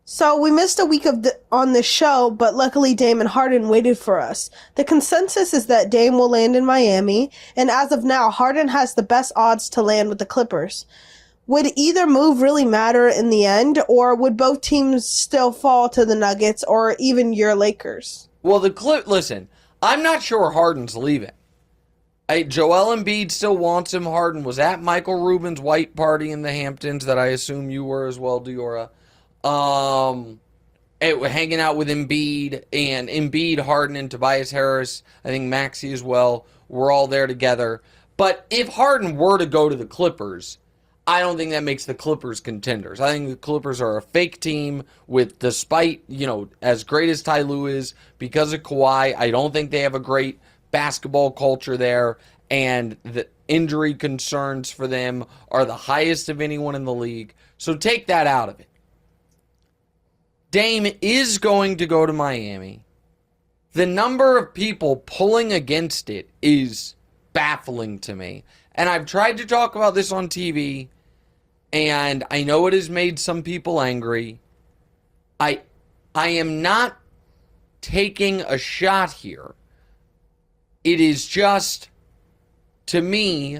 So we missed a week on this show, but luckily Dame and Harden waited for us. The consensus is that Dame will land in Miami, and as of now, Harden has the best odds to land with the Clippers. Would either move really matter in the end, or would both teams still fall to the Nuggets or even your Lakers? Well, listen, I'm not sure Harden's leaving. Joel Embiid still wants him. Harden was at Michael Rubin's white party in the Hamptons that I assume you were as well, Diora. Hanging out with Embiid, and Embiid, Harden, and Tobias Harris, I think Maxey as well, were all there together. But if Harden were to go to the Clippers, I don't think that makes the Clippers contenders. I think the Clippers are a fake team despite, as great as Ty Lue is, because of Kawhi, I don't think they have a great basketball culture there, and the injury concerns for them are the highest of anyone in the league. So take that out of it. Dame is going to go to Miami. The number of people pulling against it is baffling to me. And I've tried to talk about this on TV, and I know it has made some people angry. I am not taking a shot here. It is just, to me,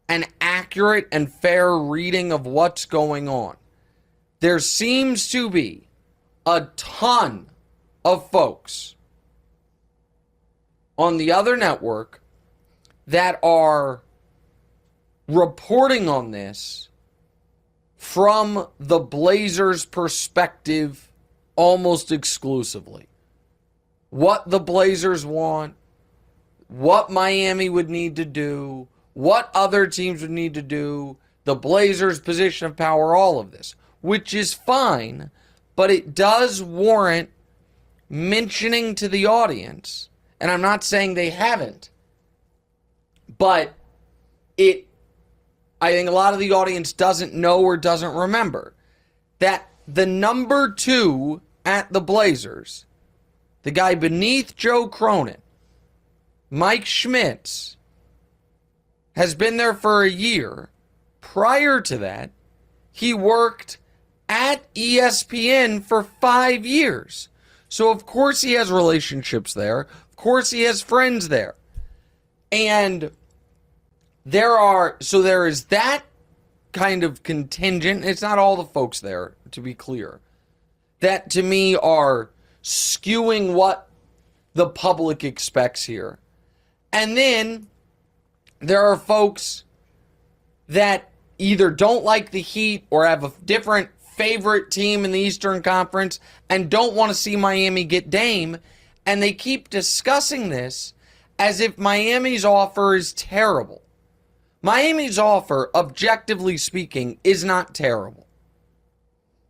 an accurate and fair reading of what's going on. There seems to be a ton of folks on the other network that are reporting on this from the Blazers' perspective almost exclusively. What the Blazers want, what Miami would need to do, what other teams would need to do, the Blazers' position of power, all of this, which is fine, but it does warrant mentioning to the audience, and I'm not saying they haven't, but I think a lot of the audience doesn't know or doesn't remember that the number 2 at the Blazers, the guy beneath Joe Cronin, Mike Schmitz, has been there for a year. Prior to that, he worked at ESPN for 5 years. So of course he has relationships there. Of course he has friends there. And there is that kind of contingent. It's not all the folks there, to be clear, that to me are skewing what the public expects here. And then there are folks that either don't like the Heat or have a different favorite team in the Eastern Conference and don't want to see Miami get Dame, and they keep discussing this as if Miami's offer is terrible. Miami's offer, objectively speaking, is not terrible.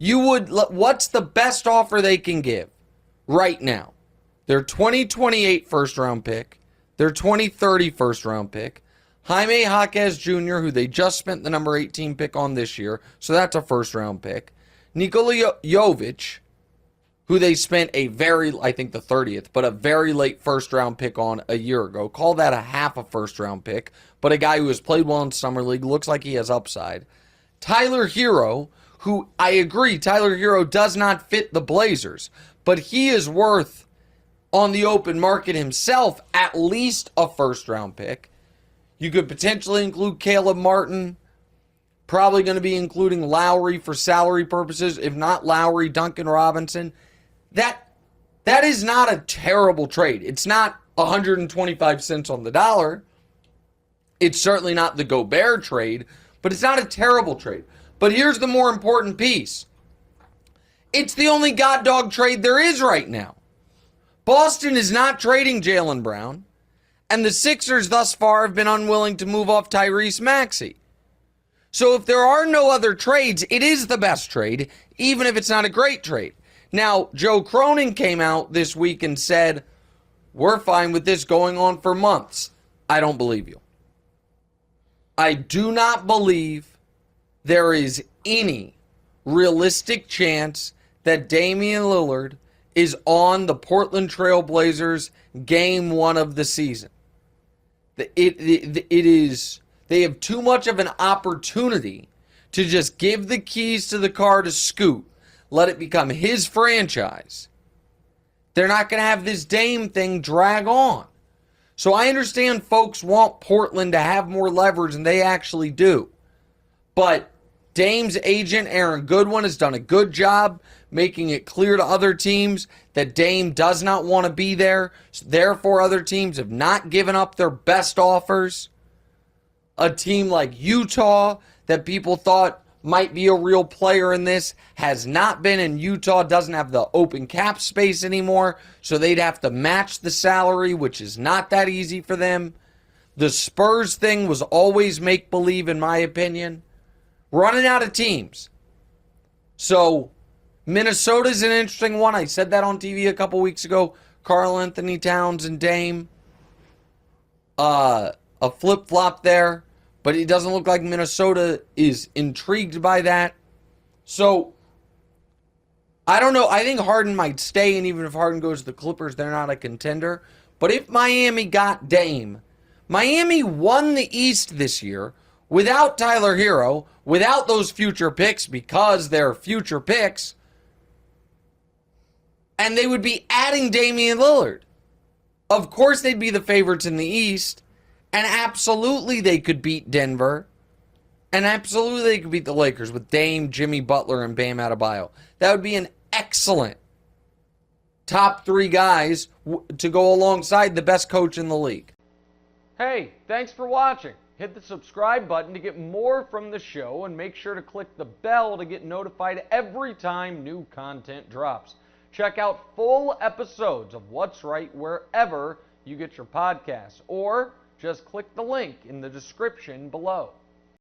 What's the best offer they can give right now? Their 2028 first round pick, their 2030 first round pick, Jaime Jaquez Jr., who they just spent the number 18 pick on this year, so that's a first round pick. Nikola Jovic, who they spent the 30th, but a very late first round pick on a year ago. Call that a half a first round pick, but a guy who has played well in Summer League, looks like he has upside. Tyler Hero, who I agree, Tyler Hero does not fit the Blazers, but he is worth, on the open market himself, at least a first round pick. You could potentially include Caleb Martin. Probably going to be including Lowry for salary purposes. If not Lowry, Duncan Robinson. That is not a terrible trade. It's not 125 cents on the dollar. It's certainly not the Gobert trade, but it's not a terrible trade. But here's the more important piece. It's the only god dog trade there is right now. Boston is not trading Jaylen Brown, and the Sixers thus far have been unwilling to move off Tyrese Maxey. So if there are no other trades, it is the best trade, even if it's not a great trade. Now, Joe Cronin came out this week and said, we're fine with this going on for months. I don't believe you. I do not believe there is any realistic chance that Damian Lillard is on the Portland Trail Blazers game 1 of the season. They have too much of an opportunity to just give the keys to the car to Scoot, let it become his franchise, they're not going to have this Dame thing drag on. So I understand folks want Portland to have more leverage than they actually do. But Dame's agent, Aaron Goodwin, has done a good job making it clear to other teams that Dame does not want to be there. So therefore, other teams have not given up their best offers. A team like Utah that people thought might be a real player in this has not been, and Utah doesn't have the open cap space anymore, so they'd have to match the salary, which is not that easy for them. The Spurs thing was always make-believe, in my opinion. Running out of teams. So Minnesota's an interesting one. I said that on TV a couple weeks ago. Karl Anthony Towns and Dame. A flip-flop there. But it doesn't look like Minnesota is intrigued by that. So, I don't know. I think Harden might stay, and even if Harden goes to the Clippers, they're not a contender. But if Miami got Dame, Miami won the East this year without Tyler Hero, without those future picks, because they're future picks, and they would be adding Damian Lillard. Of course they'd be the favorites in the East, and absolutely they could beat Denver, and absolutely they could beat the Lakers with Dame, Jimmy Butler, and Bam Adebayo. That would be an excellent top three guys to go alongside the best coach in the league. Hey, thanks for watching. Hit the subscribe button to get more from the show, and make sure to click the bell to get notified every time new content drops. Check out full episodes of What's Right wherever you get your podcasts, or just click the link in the description below.